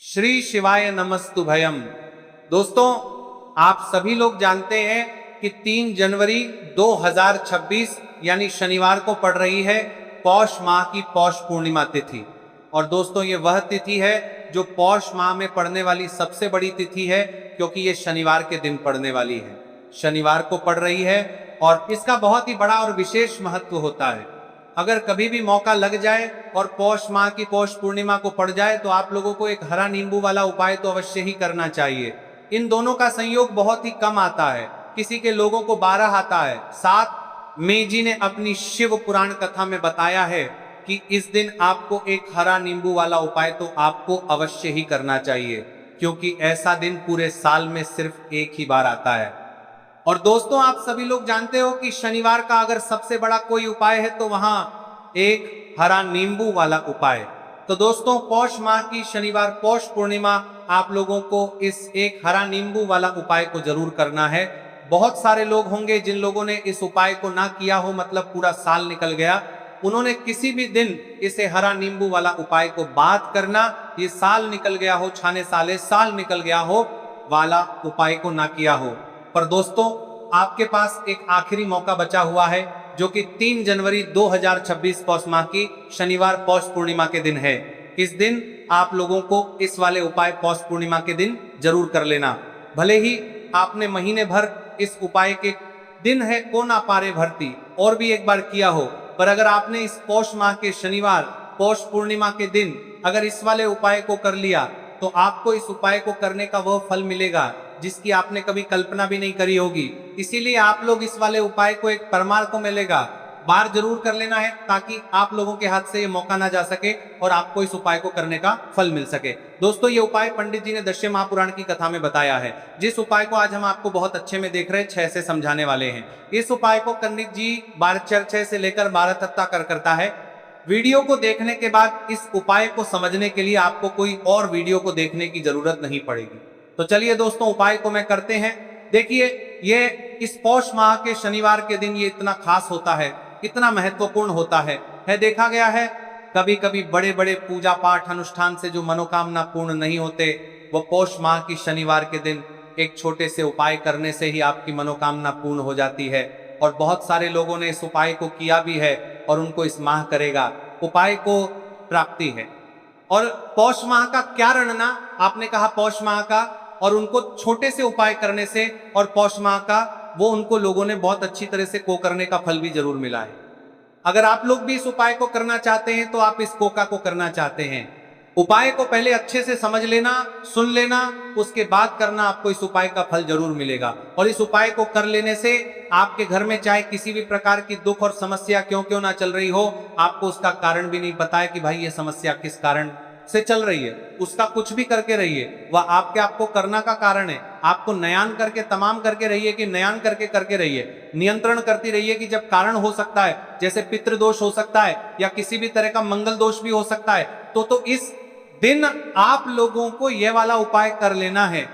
श्री शिवाय नमस्तुभयम। दोस्तों, आप सभी लोग जानते हैं कि 3 जनवरी 2026 यानी शनिवार को पड़ रही है पौष माह की पौष पूर्णिमा तिथि। और दोस्तों, ये वह तिथि है जो पौष माह में पड़ने वाली सबसे बड़ी तिथि है, क्योंकि ये शनिवार के दिन पड़ने वाली है, शनिवार को पड़ रही है। और इसका बहुत ही बड़ा और विशेष महत्व होता है। अगर कभी भी मौका लग जाए और पौष माह की पौष पूर्णिमा को पड़ जाए तो आप लोगों को एक हरा नींबू वाला उपाय तो अवश्य ही करना चाहिए। इन दोनों का संयोग बहुत ही कम आता है, किसी के लोगों को 12 आता है। साथ में जी ने अपनी शिव पुराण कथा में बताया है कि इस दिन आपको एक हरा नींबू वाला उपाय तो आपको अवश्य ही करना चाहिए, क्योंकि ऐसा दिन पूरे साल में सिर्फ एक ही बार आता है। और दोस्तों, आप सभी लोग जानते हो कि शनिवार का अगर सबसे बड़ा कोई उपाय है तो वहां एक हरा नींबू वाला उपाय। तो दोस्तों, पौष माह की शनिवार पौष पूर्णिमा आप लोगों को इस एक हरा नींबू वाला उपाय को जरूर करना है। बहुत सारे लोग होंगे जिन लोगों ने इस उपाय को ना किया हो, मतलब पूरा साल निकल गया, उन्होंने किसी भी दिन इसे हरा नींबू वाला उपाय को बात करना, ये साल निकल गया हो, छाने साले साल निकल गया हो वाला उपाय को ना किया हो। पर दोस्तों, आपके पास एक आखिरी मौका बचा हुआ है, जो कि 3 जनवरी 2026 पौष माह की शनिवार पौष पूर्णिमा के दिन है। इस दिन आप लोगों को इस वाले उपाय पौष पूर्णिमा के दिन जरूर कर लेना। भले ही आपने महीने भर इस उपाय के दिन है को ना पारे भरती और भी एक बार किया हो, पर अगर आपने इस पौष माह के शनिवार पौष पूर्णिमा के दिन अगर इस वाले उपाय को कर लिया तो आपको इस उपाय को करने का वह फल मिलेगा जिसकी आपने कभी कल्पना भी नहीं करी होगी। इसीलिए आप लोग इस वाले उपाय को एक परमार को मिलेगा बार जरूर कर लेना है, ताकि आप लोगों के हाथ से ये मौका ना जा सके और आपको इस उपाय को करने का फल मिल सके। दोस्तों, ये उपाय पंडित जी ने दशम महापुराण की कथा में बताया है, जिस उपाय को आज हम आपको बहुत अच्छे में देख रहे 6 से समझाने वाले हैं। इस उपाय को पंडित जी 12 से लेकर 12 तक कर करता है। वीडियो को देखने के बाद इस उपाय को समझने के लिए आपको कोई और वीडियो को देखने की जरूरत नहीं पड़ेगी। तो चलिए दोस्तों, उपाय को मैं करते हैं। देखिए, ये इस पौष माह के शनिवार के दिन ये इतना खास होता है, इतना महत्वपूर्ण होता है देखा गया है कभी कभी बड़े बड़े पूजा पाठ अनुष्ठान से जो मनोकामना पूर्ण नहीं होते, वो पौष माह की शनिवार के दिन एक छोटे से उपाय करने से ही आपकी मनोकामना पूर्ण हो जाती है। और बहुत सारे लोगों ने इस उपाय को किया भी है और उनको इस माह करेगा उपाय को प्राप्ति है। और पौष माह का क्या रणना, आपने कहा पौष माह का, और उनको छोटे से उपाय करने से और पौष माह का वो उनको लोगों ने बहुत अच्छी तरह से को करने का फल भी जरूर मिला है। अगर आप लोग भी इस उपाय को करना चाहते हैं तो आप इस कोका को करना चाहते हैं, उपाय को पहले अच्छे से समझ लेना, सुन लेना, उसके बाद करना, आपको इस उपाय का फल जरूर मिलेगा। और इस उपाय को कर लेने से आपके घर में चाहे किसी भी प्रकार की दुख और समस्या क्यों ना चल रही हो, आपको उसका कारण भी नहीं पता है कि भाई ये समस्या किस कारण से चल रही है, उसका कुछ भी करके रहिए, वह आपको करना का कारण है। आपको नयान करके तमाम करके रहिए कि नयान करके रहिए, नियंत्रण करती रहिए कि जब कारण हो सकता है, जैसे पितृदोष हो सकता है या किसी भी तरह का मंगल दोष भी हो सकता है, तो इस दिन आप लोगों को यह वाला उपाय कर लेना है।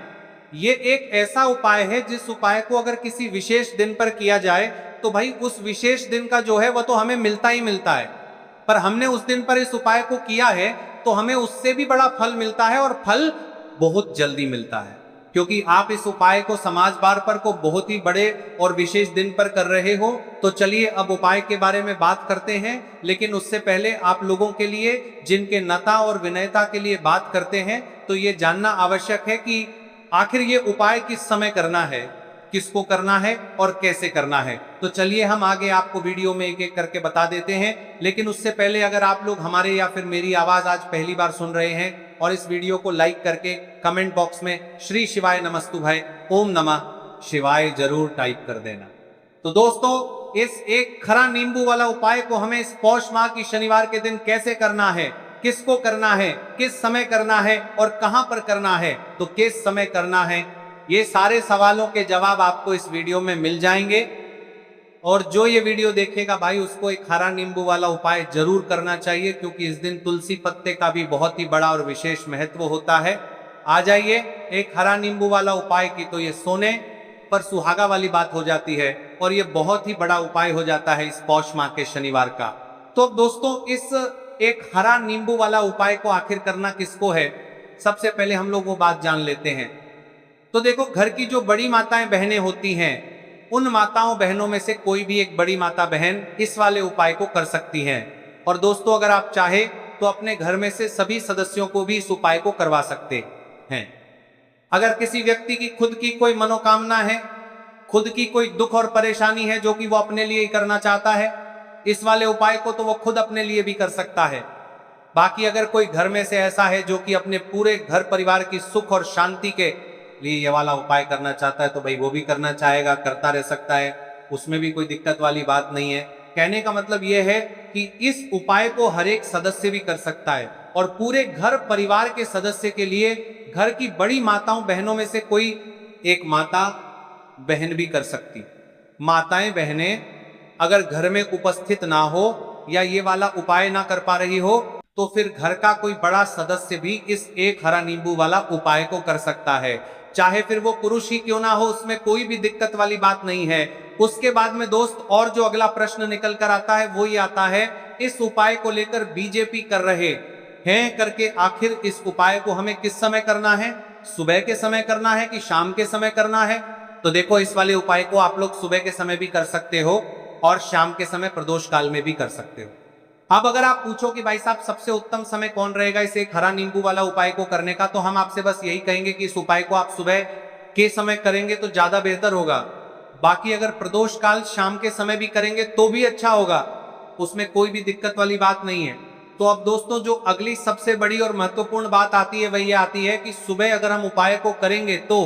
ये एक ऐसा उपाय है जिस उपाय को अगर किसी विशेष दिन पर किया जाए तो भाई उस विशेष दिन का जो है वह तो हमें मिलता ही मिलता है, पर हमने उस दिन पर इस उपाय को किया है तो हमें उससे भी बड़ा फल मिलता है, और फल बहुत जल्दी मिलता है, क्योंकि आप इस उपाय को समाज बार पर को बहुत ही बड़े और विशेष दिन पर कर रहे हो। तो चलिए अब उपाय के बारे में बात करते हैं, लेकिन उससे पहले आप लोगों के लिए जिनके नता और विनयता के लिए बात करते हैं, तो ये जानना आवश्यक है कि आखिर ये उपाय किस समय करना है, किसको करना है और कैसे करना है। तो चलिए हम आगे आपको वीडियो में एक एक करके बता देते हैं। लेकिन उससे पहले अगर आप लोग हमारे या फिर मेरी आवाज आज पहली बार सुन रहे हैं और इस वीडियो को लाइक करके कमेंट बॉक्स में श्री शिवाय नमस्तुभय ओम नमः शिवाय जरूर टाइप कर देना। तो दोस्तों, इस एक खरा नींबू वाला उपाय को हमें इस पौष माह की शनिवार के दिन कैसे करना है, किसको करना है, किस समय करना है और कहां पर करना है, तो किस समय करना है, ये सारे सवालों के जवाब आपको इस वीडियो में मिल जाएंगे। और जो ये वीडियो देखेगा भाई, उसको एक हरा नींबू वाला उपाय जरूर करना चाहिए, क्योंकि इस दिन तुलसी पत्ते का भी बहुत ही बड़ा और विशेष महत्व होता है। आ जाइए, एक हरा नींबू वाला उपाय की तो ये सोने पर सुहागा वाली बात हो जाती है, और ये बहुत ही बड़ा उपाय हो जाता है इस पौष माह के शनिवार का। तो दोस्तों, इस एक हरा नींबू वाला उपाय को आखिर करना किसको है, सबसे पहले हम लोग वो बात जान लेते हैं। तो देखो, घर की जो बड़ी माताएं बहनें होती हैं, उन माताओं बहनों में से कोई भी एक बड़ी माता बहन इस वाले उपाय को कर सकती हैं। और दोस्तों, अगर आप चाहे तो अपने घर में से सभी सदस्यों को भी इस उपाय को करवा सकते हैं। अगर किसी व्यक्ति की खुद की कोई मनोकामना है, खुद की कोई दुख और परेशानी है जो कि वो अपने लिए ही करना चाहता है, इस वाले उपाय को तो वो खुद अपने लिए भी कर सकता है। बाकी अगर कोई घर में से ऐसा है जो कि अपने पूरे घर परिवार की सुख और शांति के लिए ये वाला उपाय करना चाहता है, तो भाई वो भी करना चाहेगा, करता रह सकता है, उसमें भी कोई दिक्कत वाली बात नहीं है। कहने का मतलब ये है कि इस उपाय को हर एक सदस्य भी कर सकता है और पूरे घर परिवार के सदस्य के लिए घर की बड़ी माताओं बहनों में से कोई एक माता बहन भी कर सकती। माताएं बहनें अगर घर में उपस्थित ना हो या ये वाला उपाय ना कर पा रही हो, तो फिर घर का कोई बड़ा सदस्य भी इस एक हरा नींबू वाला उपाय को कर सकता है। चाहे फिर वो पुरुष ही क्यों ना हो, उसमें कोई भी दिक्कत वाली बात नहीं है। उसके बाद में दोस्त और जो अगला प्रश्न निकल कर आता है वो ये आता है, इस उपाय को लेकर बीजेपी कर रहे हैं करके, आखिर इस उपाय को हमें किस समय करना है? सुबह के समय करना है कि शाम के समय करना है? तो देखो, इस वाले उपाय को आप लोग सुबह के समय भी कर सकते हो और शाम के समय प्रदोष काल में भी कर सकते हो। अब अगर आप पूछो कि भाई साहब सबसे उत्तम समय कौन रहेगा इस एक हरा नींबू वाला उपाय को करने का, तो हम आपसे बस यही कहेंगे कि इस उपाय को आप सुबह के समय करेंगे तो ज्यादा बेहतर होगा। बाकी अगर प्रदोष काल शाम के समय भी करेंगे तो भी अच्छा होगा, उसमें कोई भी दिक्कत वाली बात नहीं है। तो अब दोस्तों, जो अगली सबसे बड़ी और महत्वपूर्ण बात आती है वह ये आती है कि सुबह अगर हम उपाय को करेंगे तो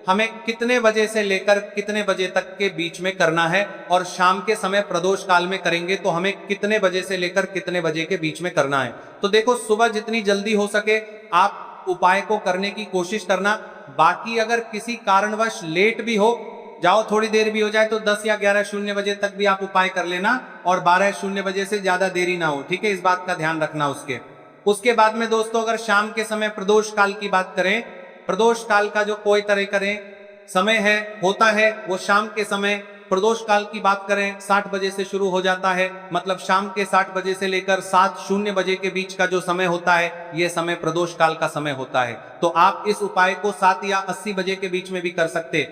हमें कितने बजे से लेकर कितने बजे तक के बीच में करना है, और शाम के समय प्रदोष काल में करेंगे तो हमें कितने बजे से लेकर कितने बजे के बीच में करना है। तो देखो, सुबह जितनी जल्दी हो सके आप उपाय को करने की कोशिश करना। बाकी अगर किसी कारणवश लेट भी हो जाओ, थोड़ी देर भी हो जाए, तो 10 या 11:00 बजे तक भी आप उपाय कर लेना और 12:00 बजे से ज्यादा देरी ना हो, ठीक है? इस बात का ध्यान रखना। उसके बाद में दोस्तों, अगर शाम के समय प्रदोष काल की बात करें, प्रदोष काल का जो कोई तरह करें समय है होता है वो शाम के समय। प्रदोष काल की बात करें 60 बजे से शुरू हो जाता है, मतलब शाम के 60 बजे से लेकर 7:00 बजे के बीच का जो समय होता है, यह समय प्रदोष काल का समय होता है। तो आप इस उपाय को 7 या 80 बजे के बीच में भी कर सकते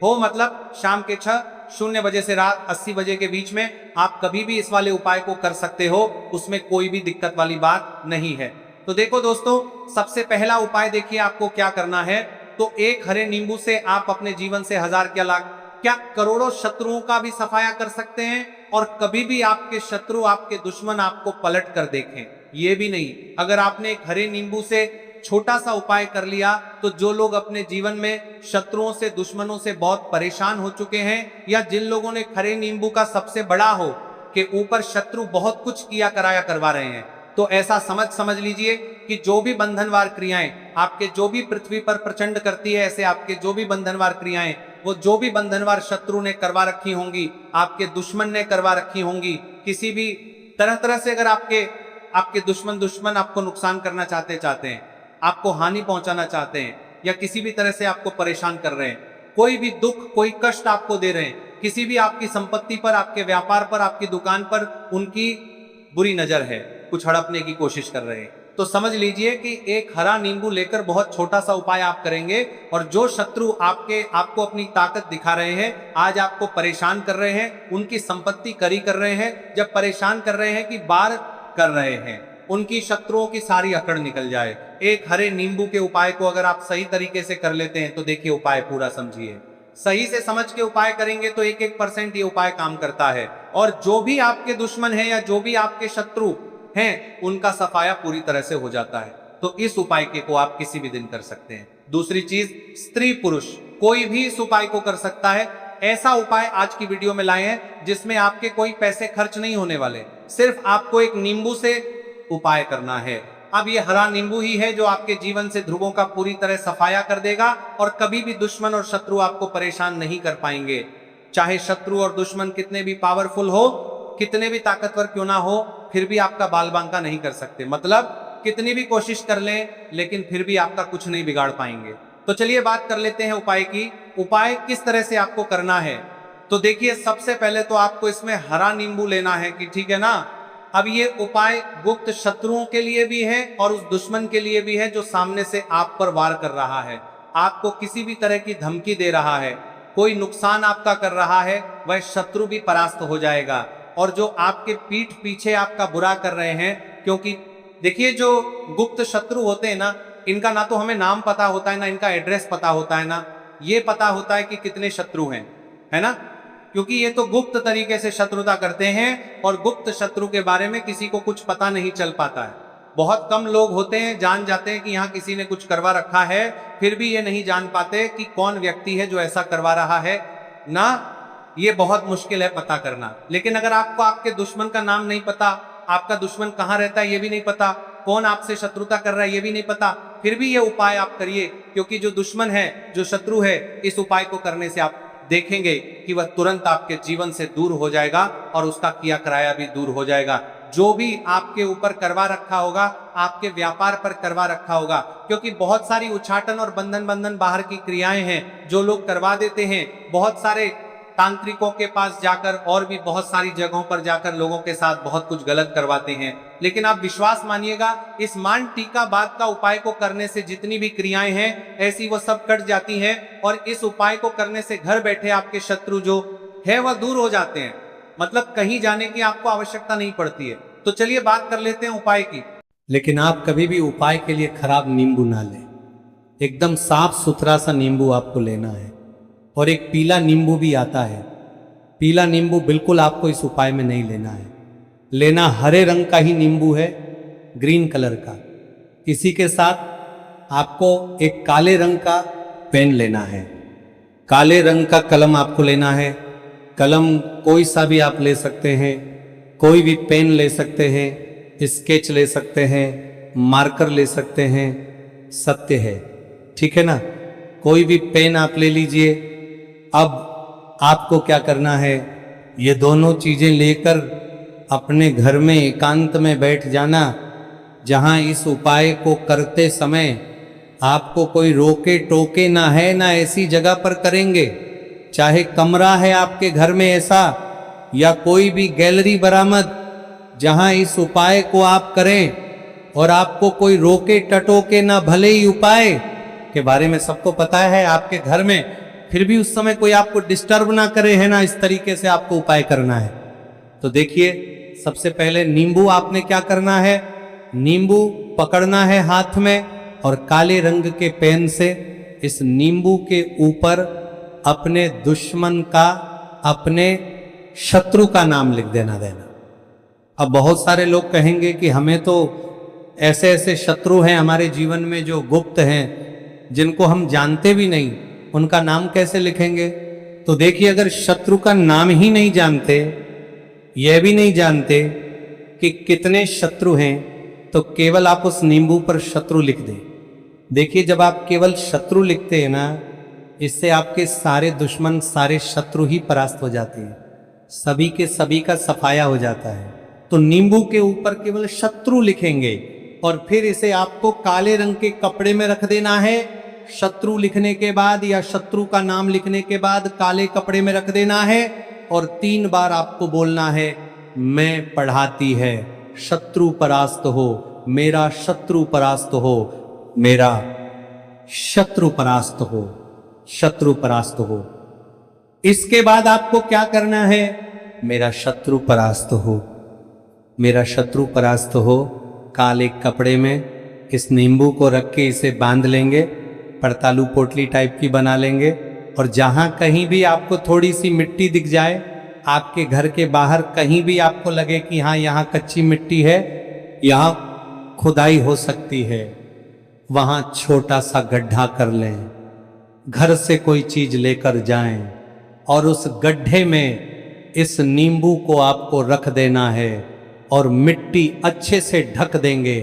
हो, मतलब शाम के 6:00 बजे से रात 80 बजे के बीच में आप कभी भी इस वाले उपाय को कर सकते हो, उसमें कोई भी दिक्कत वाली बात नहीं है। तो देखो दोस्तों, सबसे पहला उपाय देखिए आपको क्या करना है। तो एक हरे नींबू से आप अपने जीवन से 1000 क्या लाख क्या करोड़ों शत्रुओं का भी सफाया कर सकते हैं, और कभी भी आपके शत्रु आपके दुश्मन आपको पलट कर देखें ये भी नहीं। अगर आपने एक हरे नींबू से छोटा सा उपाय कर लिया, तो जो लोग अपने जीवन में शत्रुओं से दुश्मनों से बहुत परेशान हो चुके हैं, या जिन लोगों ने हरे नींबू का सबसे बड़ा हो के ऊपर शत्रु बहुत कुछ किया कराया करवा रहे हैं, तो ऐसा समझ लीजिए कि जो भी बंधनवार क्रियाएं आपके जो भी पृथ्वी पर प्रचंड करती है, ऐसे आपके जो भी बंधनवार क्रियाएं, वो जो भी बंधनवार शत्रु ने करवा रखी होंगी, आपके दुश्मन ने करवा रखी होंगी, किसी भी तरह से अगर आपके दुश्मन आपको नुकसान करना चाहते हैं, आपको हानि पहुंचाना चाहते हैं, या किसी भी तरह से आपको परेशान कर रहे हैं, कोई भी दुख कोई कष्ट आपको दे रहे हैं, किसी भी आपकी संपत्ति पर, आपके व्यापार पर, आपकी दुकान पर उनकी बुरी नजर है, कुछ हड़पने की कोशिश कर रहे हैं, तो समझ लीजिए कि एक हरा नींबू लेकर बहुत छोटा सा उपाय आप करेंगे, और जो शत्रु आपको अपनी ताकत दिखा रहे हैं, आज आपको परेशान कर रहे हैं, उनकी संपत्ति करी कर रहे हैं, जब परेशान कर रहे हैं कि बार कर रहे हैं, उनकी शत्रुओं की सारी अकड़ निकल जाए। एक हरे नींबू के उपाय को अगर आप सही तरीके से कर लेते हैं, तो देखिए उपाय पूरा समझिए, सही से समझ के उपाय करेंगे तो 1% ये उपाय काम करता है, और जो भी आपके दुश्मन है या जो भी आपके शत्रु हैं, उनका सफाया पूरी तरह से हो जाता है। तो इस उपाय को आप किसी भी दिन कर सकते हैं। दूसरी चीज, स्त्री पुरुष कोई भी इस उपाय को कर सकता है। ऐसा उपाय आज की वीडियो में लाए हैं जिसमें आपके कोई पैसे खर्च नहीं होने वाले, सिर्फ आपको एक नींबू से उपाय करना है। अब ये हरा नींबू ही है जो आपके जीवन से ध्रुवों का पूरी तरह सफाया कर देगा, और कभी भी दुश्मन और शत्रु आपको परेशान नहीं कर पाएंगे। चाहे शत्रु और दुश्मन कितने भी पावरफुल हो, कितने भी ताकतवर क्यों ना हो, फिर भी आपका बाल बांका नहीं कर सकते। मतलब कितनी भी कोशिश कर लें, लेकिन फिर भी आपका कुछ नहीं बिगाड़ पाएंगे। तो चलिए बात कर लेते हैं उपाय की। उपाय किस तरह से आपको करना है, तो देखिए सबसे पहले तो आपको इसमें हरा नींबू लेना है कि ठीक है ना, अब ये उपाय गुप्त शत्रुओं के लिए भी है और उस दुश्मन के लिए भी है जो सामने से आप पर वार कर रहा है, आपको किसी भी तरह की धमकी दे रहा है, कोई नुकसान आपका कर रहा है, वह शत्रु भी परास्त हो जाएगा। और जो आपके पीठ पीछे आपका बुरा कर रहे हैं, क्योंकि देखिए जो गुप्त शत्रु होते हैं ना, इनका ना तो हमें नाम पता होता है, ना इनका एड्रेस पता होता है, ना ये पता होता है कि कितने शत्रु हैं, है ना, क्योंकि ये तो गुप्त तरीके से शत्रुता करते हैं और गुप्त शत्रु के बारे में किसी को कुछ पता नहीं चल पाता है। बहुत कम लोग होते हैं जान जाते हैं कि यहाँ किसी ने कुछ करवा रखा है, फिर भी ये नहीं जान पाते कि कौन व्यक्ति है जो ऐसा करवा रहा है ना, ये बहुत मुश्किल है पता करना। लेकिन अगर आपको आपके दुश्मन का नाम नहीं पता, आपका दुश्मन कहाँ रहता है ये भी नहीं पता, कौन आपसे शत्रुता कर रहा है ये भी नहीं पता, फिर भी ये उपाय आप करिए, क्योंकि जो दुश्मन है, जो शत्रु है, इस उपाय को करने से आप देखेंगे कि वह तुरंत आपके जीवन से दूर हो जाएगा और उसका किया कराया भी दूर हो जाएगा। जो भी आपके ऊपर करवा रखा होगा, आपके व्यापार पर करवा रखा होगा, क्योंकि बहुत सारी उच्चाटन और बंधन बाहर की क्रियाएं हैं जो लोग करवा देते हैं। बहुत सारे तांत्रिकों के पास जाकर और भी बहुत सारी जगहों पर जाकर लोगों के साथ बहुत कुछ गलत करवाते हैं, लेकिन आप विश्वास मानिएगा, इस मान टीका बाद का उपाय को करने से जितनी भी क्रियाएं हैं ऐसी वो सब कट जाती हैं और इस उपाय को करने से घर बैठे आपके शत्रु जो है वह दूर हो जाते हैं, मतलब कहीं जाने की आपको आवश्यकता नहीं पड़ती है। तो चलिए बात कर लेते हैं उपाय की। लेकिन आप कभी भी उपाय के लिए खराब नींबू ना लें, एकदम साफ सुथरा सा नींबू आपको लेना है। और एक पीला नींबू भी आता है, पीला नींबू बिल्कुल आपको इस उपाय में नहीं लेना है, लेना हरे रंग का ही नींबू है, ग्रीन कलर का। इसी के साथ आपको एक काले रंग का पेन लेना है, काले रंग का कलम आपको लेना है। कलम कोई सा भी आप ले सकते हैं, कोई भी पेन ले सकते हैं, स्केच ले सकते हैं, मार्कर ले सकते हैं, सत्य है, ठीक है ना, कोई भी पेन आप ले लीजिए। अब आपको क्या करना है, ये दोनों चीजें लेकर अपने घर में एकांत में बैठ जाना, जहां इस उपाय को करते समय आपको कोई रोके टोके ना है, ना ऐसी जगह पर करेंगे, चाहे कमरा है आपके घर में ऐसा या कोई भी गैलरी बरामद, जहां इस उपाय को आप करें और आपको कोई रोके टटोके ना। भले ही उपाय के बारे में सबको पता है आपके घर में, फिर भी उस समय कोई आपको डिस्टर्ब ना करे, है ना, इस तरीके से आपको उपाय करना है। तो देखिए, सबसे पहले नींबू आपने क्या करना है, नींबू पकड़ना है हाथ में और काले रंग के पेन से इस नींबू के ऊपर अपने दुश्मन का, अपने शत्रु का नाम लिख देना। अब बहुत सारे लोग कहेंगे कि हमें तो ऐसे ऐसे शत्रु हैं हमारे जीवन में जो गुप्त हैं, जिनको हम जानते भी नहीं, उनका नाम कैसे लिखेंगे। तो देखिए, अगर शत्रु का नाम ही नहीं जानते, यह भी नहीं जानते कि कितने शत्रु हैं, तो केवल आप उस नींबू पर शत्रु लिख दें। देखिए, जब आप केवल शत्रु लिखते हैं ना, इससे आपके सारे दुश्मन, सारे शत्रु ही परास्त हो जाते हैं, सभी के सभी का सफाया हो जाता है। तो नींबू के ऊपर केवल शत्रु लिखेंगे और फिर इसे आपको काले रंग के कपड़े में रख देना है। शत्रु लिखने के बाद या शत्रु का नाम लिखने के बाद काले कपड़े में रख देना है और 3 बार आपको बोलना है, मैं पढ़ाती है, शत्रु परास्त हो, मेरा शत्रु परास्त हो, मेरा शत्रु परास्त हो, शत्रु परास्त हो। इसके बाद आपको क्या करना है, मेरा शत्रु परास्त हो, मेरा शत्रु परास्त हो। काले कपड़े में इस नींबू को रख के इसे बांध लेंगे, पड़तालू पोटली टाइप की बना लेंगे और जहां कहीं भी आपको थोड़ी सी मिट्टी दिख जाए, आपके घर के बाहर कहीं भी आपको लगे कि हाँ यहाँ कच्ची मिट्टी है, यहाँ खुदाई हो सकती है, वहां छोटा सा गड्ढा कर लें, घर से कोई चीज लेकर जाएं और उस गड्ढे में इस नींबू को आपको रख देना है और मिट्टी अच्छे से ढक देंगे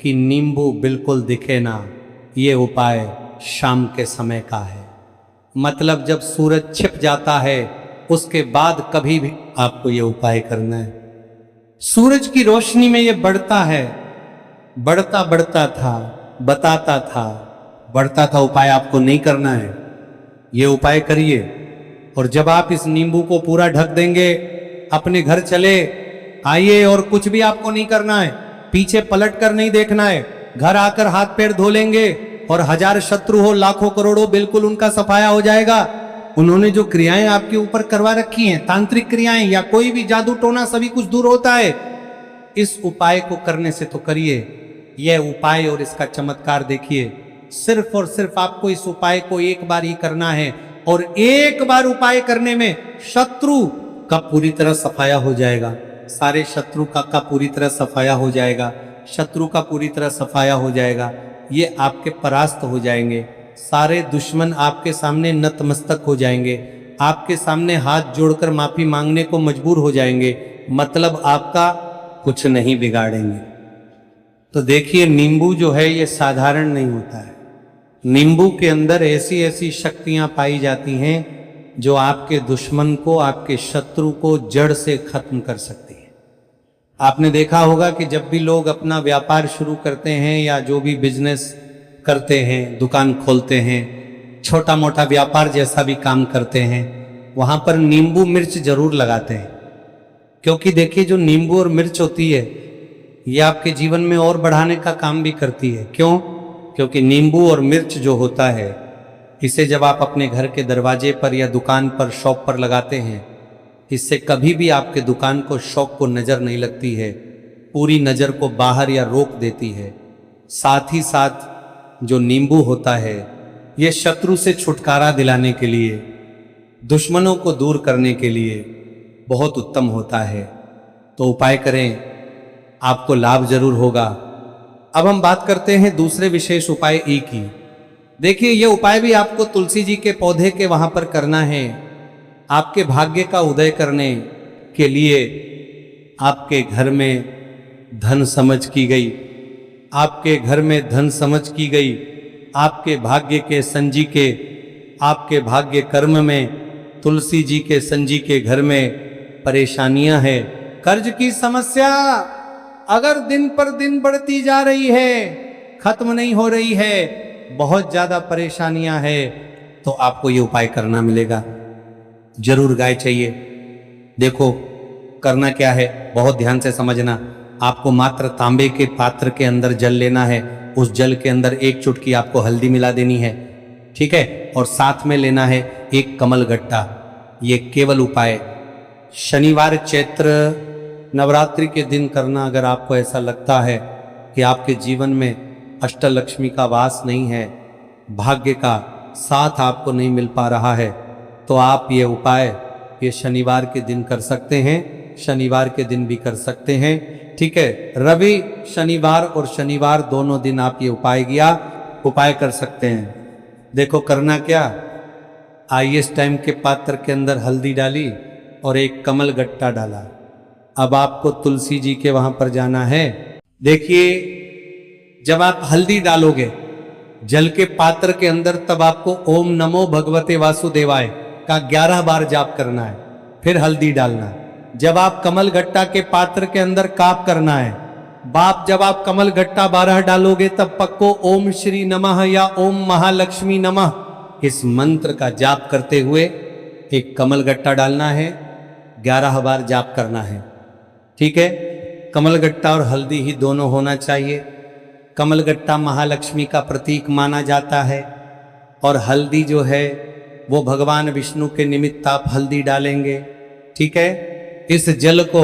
कि नींबू बिल्कुल दिखे ना। ये उपाय शाम के समय का है, मतलब जब सूरज छिप जाता है उसके बाद कभी भी आपको ये उपाय करना है। सूरज की रोशनी में ये बढ़ता है, बढ़ता बढ़ता था, बताता था, बढ़ता था, उपाय आपको नहीं करना है। ये उपाय करिए और जब आप इस नींबू को पूरा ढक देंगे, अपने घर चले आइए, और कुछ भी आपको नहीं करना है, पीछे पलट कर नहीं देखना है। घर आकर हाथ पैर धो लेंगे और 1000 शत्रु हो, लाखों करोड़ों, बिल्कुल उनका सफाया हो जाएगा। उन्होंने जो क्रियाएं आपके ऊपर करवा रखी हैं, तांत्रिक क्रियाएं या कोई भी जादू टोना, सभी कुछ दूर होता है। इस उपाय को करने से तो करिए, यह उपाय और इसका चमत्कार देखिए। सिर्फ और सिर्फ आपको इस उपाय को एक बार ही करना है, और एक बार उपाय करने में शत्रु का पूरी तरह सफाया हो जाएगा। सारे शत्रु का पूरी तरह सफाया हो जाएगा। शत्रु का पूरी तरह सफाया हो जाएगा। ये आपके परास्त हो जाएंगे। सारे दुश्मन आपके सामने नतमस्तक हो जाएंगे, आपके सामने हाथ जोड़कर माफी मांगने को मजबूर हो जाएंगे। मतलब आपका कुछ नहीं बिगाड़ेंगे। तो देखिए, नींबू जो है ये साधारण नहीं होता है। नींबू के अंदर ऐसी ऐसी शक्तियां पाई जाती हैं जो आपके दुश्मन को, आपके शत्रु को जड़ से खत्म कर सकती है। आपने देखा होगा कि जब भी लोग अपना व्यापार शुरू करते हैं या जो भी बिजनेस करते हैं, दुकान खोलते हैं, छोटा मोटा व्यापार जैसा भी काम करते हैं, वहां पर नींबू मिर्च जरूर लगाते हैं। क्योंकि देखिए, जो नींबू और मिर्च होती है ये आपके जीवन में और बढ़ाने का काम भी करती है। क्यों? क्योंकि नींबू और मिर्च जो होता है, इसे जब आप अपने घर के दरवाजे पर या दुकान पर, शॉप पर लगाते हैं, इससे कभी भी आपके दुकान को, शॉप को नजर नहीं लगती है, पूरी नजर को बाहर या रोक देती है। साथ ही साथ जो नींबू होता है ये शत्रु से छुटकारा दिलाने के लिए, दुश्मनों को दूर करने के लिए बहुत उत्तम होता है। तो उपाय करें, आपको लाभ जरूर होगा। अब हम बात करते हैं दूसरे विशेष उपाय ई की। देखिए, ये उपाय भी आपको तुलसी जी के पौधे के वहां पर करना है। आपके भाग्य का उदय करने के लिए आपके घर में धन समझ की गई, आपके घर में धन समझ की गई, आपके भाग्य के संजी के, आपके भाग्य कर्म में तुलसी जी के संजी के घर में परेशानियां हैं। कर्ज की समस्या अगर दिन पर दिन बढ़ती जा रही है, खत्म नहीं हो रही है, बहुत ज्यादा परेशानियां हैं, तो आपको ये उपाय करना मिलेगा। जरूर गाय चाहिए। देखो, करना क्या है, बहुत ध्यान से समझना। आपको मात्र तांबे के पात्र के अंदर जल लेना है। उस जल के अंदर 1 चुटकी आपको हल्दी मिला देनी है, ठीक है? और साथ में लेना है एक कमल गट्टा। ये केवल उपाय शनिवार चैत्र नवरात्रि के दिन करना। अगर आपको ऐसा लगता है कि आपके जीवन में अष्टलक्ष्मी का वास नहीं है, भाग्य का साथ आपको नहीं मिल पा रहा है, तो आप ये उपाय ये शनिवार के दिन कर सकते हैं। शनिवार के दिन भी कर सकते हैं, ठीक है? रवि, शनिवार और शनिवार दोनों दिन आप ये उपाय कर सकते हैं। देखो, करना क्या, आईएस टाइम के पात्र के अंदर हल्दी डाली और एक कमल गट्टा डाला। अब आपको तुलसी जी के वहां पर जाना है। देखिए, जब आप हल्दी डालोगे जल के पात्र के अंदर, तब आपको ओम नमो भगवते वासुदेवाय का 11 बार जाप करना है, फिर हल्दी डालना है। जब आप कमल गट्टा के पात्र के अंदर काप करना है, जब आप कमल गट्टा 12 डालोगे, तब पक्को ओम श्री नमः या ओम महालक्ष्मी नमः इस मंत्र का जाप करते हुए एक कमल गट्टा डालना है, 11 बार जाप करना है, ठीक है? कमल गट्टा और हल्दी ही दोनों होना चाहिए। कमल गट्टा महालक्ष्मी का प्रतीक माना जाता है, और हल्दी जो है वो भगवान विष्णु के निमित्त आप हल्दी डालेंगे, ठीक है? इस जल को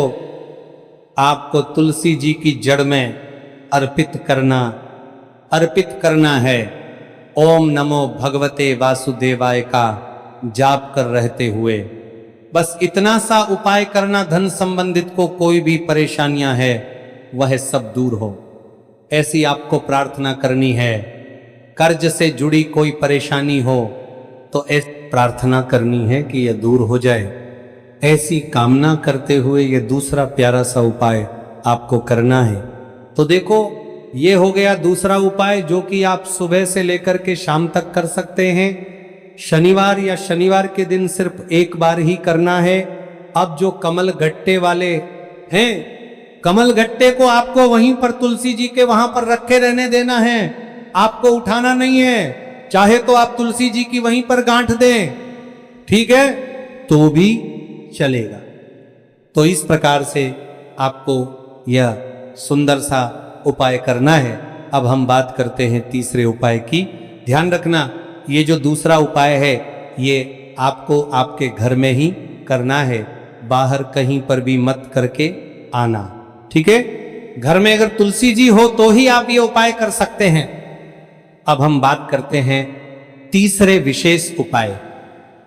आपको तुलसी जी की जड़ में अर्पित करना है। ओम नमो भगवते वासुदेवाय का जाप कर रहते हुए बस इतना सा उपाय करना। धन संबंधित को कोई भी परेशानियां है वह सब दूर हो, ऐसी आपको प्रार्थना करनी है। कर्ज से जुड़ी कोई परेशानी हो तो ऐसी प्रार्थना करनी है कि यह दूर हो जाए। ऐसी कामना करते हुए यह दूसरा प्यारा सा उपाय आपको करना है। तो देखो, ये हो गया दूसरा उपाय, जो कि आप सुबह से लेकर के शाम तक कर सकते हैं। शनिवार या शनिवार के दिन सिर्फ एक बार ही करना है। अब जो कमल गट्टे वाले हैं, कमल गट्टे को आपको वहीं पर तुलसी जी के वहां पर रखे रहने देना है, आपको उठाना नहीं है। चाहे तो आप तुलसी जी की वहीं पर गांठ दें, ठीक है, तो भी चलेगा। तो इस प्रकार से आपको यह सुंदर सा उपाय करना है। अब हम बात करते हैं तीसरे उपाय की। ध्यान रखना, ये जो दूसरा उपाय है ये आपको आपके घर में ही करना है, बाहर कहीं पर भी मत करके आना, ठीक है। घर में अगर तुलसी जी हो तो ही आप ये उपाय कर सकते हैं। अब हम बात करते हैं तीसरे विशेष उपाय।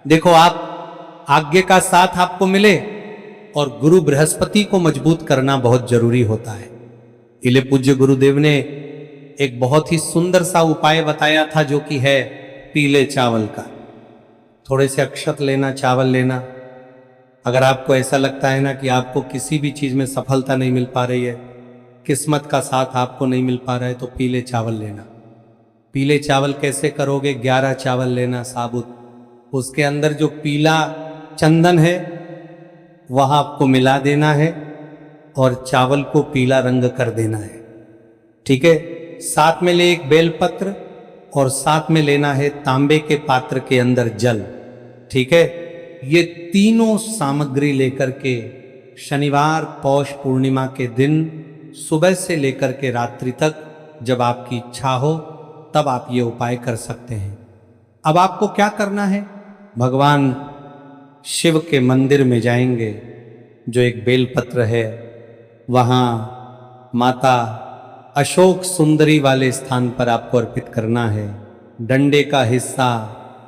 देखो, आप आज्ञा का साथ आपको मिले और गुरु बृहस्पति को मजबूत करना बहुत जरूरी होता है। इले पूज्य गुरुदेव ने एक बहुत ही सुंदर सा उपाय बताया था, जो कि है पीले चावल का। थोड़े से अक्षत लेना, चावल लेना। अगर आपको ऐसा लगता है ना कि आपको किसी भी चीज में सफलता नहीं मिल पा रही है, किस्मत का साथ आपको नहीं मिल पा रहा है, तो पीले चावल लेना। पीले चावल कैसे करोगे? 11 चावल लेना साबुत, उसके अंदर जो पीला चंदन है वह आपको मिला देना है और चावल को पीला रंग कर देना है, ठीक है। साथ में ले एक बेलपत्र और साथ में लेना है तांबे के पात्र के अंदर जल, ठीक है। ये तीनों सामग्री लेकर के शनिवार पौष पूर्णिमा के दिन सुबह से लेकर के रात्रि तक, जब आपकी इच्छा हो तब आप ये उपाय कर सकते हैं। अब आपको क्या करना है? भगवान शिव के मंदिर में जाएंगे, जो एक बेलपत्र है, वहाँ माता अशोक सुंदरी वाले स्थान पर आपको अर्पित करना है। डंडे का हिस्सा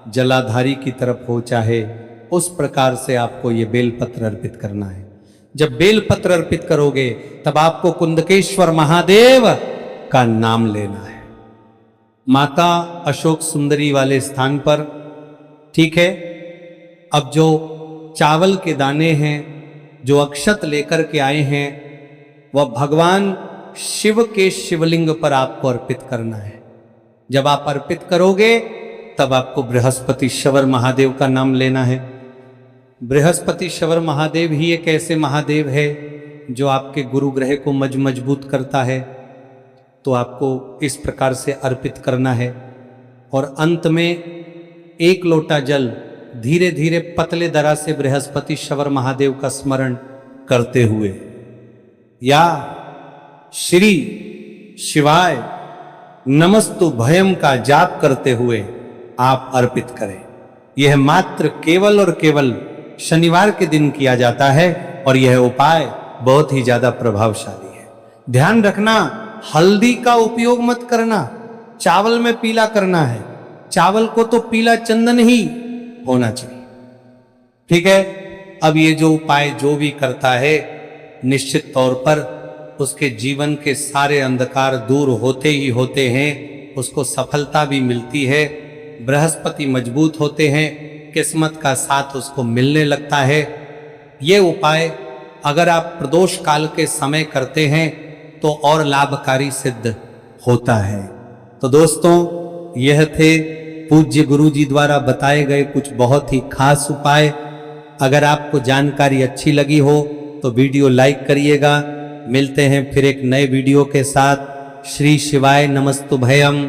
जलाधारी की तरफ हो, चाहे उस प्रकार से आपको ये बेलपत्र अर्पित करना है। जब बेलपत्र अर्पित करोगे तब आपको कुंदकेश्वर महादेव का नाम लेना है, माता अशोक सुंदरी वाले स्थान पर, ठीक है। अब जो चावल के दाने हैं, जो अक्षत लेकर के आए हैं, वह भगवान शिव के शिवलिंग पर आपको अर्पित करना है। जब आप अर्पित करोगे तब आपको बृहस्पति शवर महादेव का नाम लेना है। बृहस्पति शवर महादेव ही एक ऐसे महादेव है जो आपके गुरु ग्रह को मजबूत करता है, तो आपको इस प्रकार से अर्पित करना है। और अंत में 1 लोटा जल धीरे धीरे पतले दरा से बृहस्पति शवर महादेव का स्मरण करते हुए या श्री शिवाय नमस्तु भयम का जाप करते हुए आप अर्पित करें। यह मात्र केवल और केवल शनिवार के दिन किया जाता है और यह उपाय बहुत ही ज्यादा प्रभावशाली है। ध्यान रखना, हल्दी का उपयोग मत करना, चावल में पीला करना है। चावल को तो पीला चंदन ही होना चाहिए, ठीक है। अब ये जो उपाय जो भी करता है, निश्चित तौर पर उसके जीवन के सारे अंधकार दूर होते ही होते हैं, उसको सफलता भी मिलती है, बृहस्पति मजबूत होते हैं, किस्मत का साथ उसको मिलने लगता है। ये उपाय अगर आप प्रदोष काल के समय करते हैं तो और लाभकारी सिद्ध होता है। तो दोस्तों, यह थे पूज्य गुरु जी द्वारा बताए गए कुछ बहुत ही खास उपाय। अगर आपको जानकारी अच्छी लगी हो तो वीडियो लाइक करिएगा। मिलते हैं फिर एक नए वीडियो के साथ। श्री शिवाय नमस्तु भयम।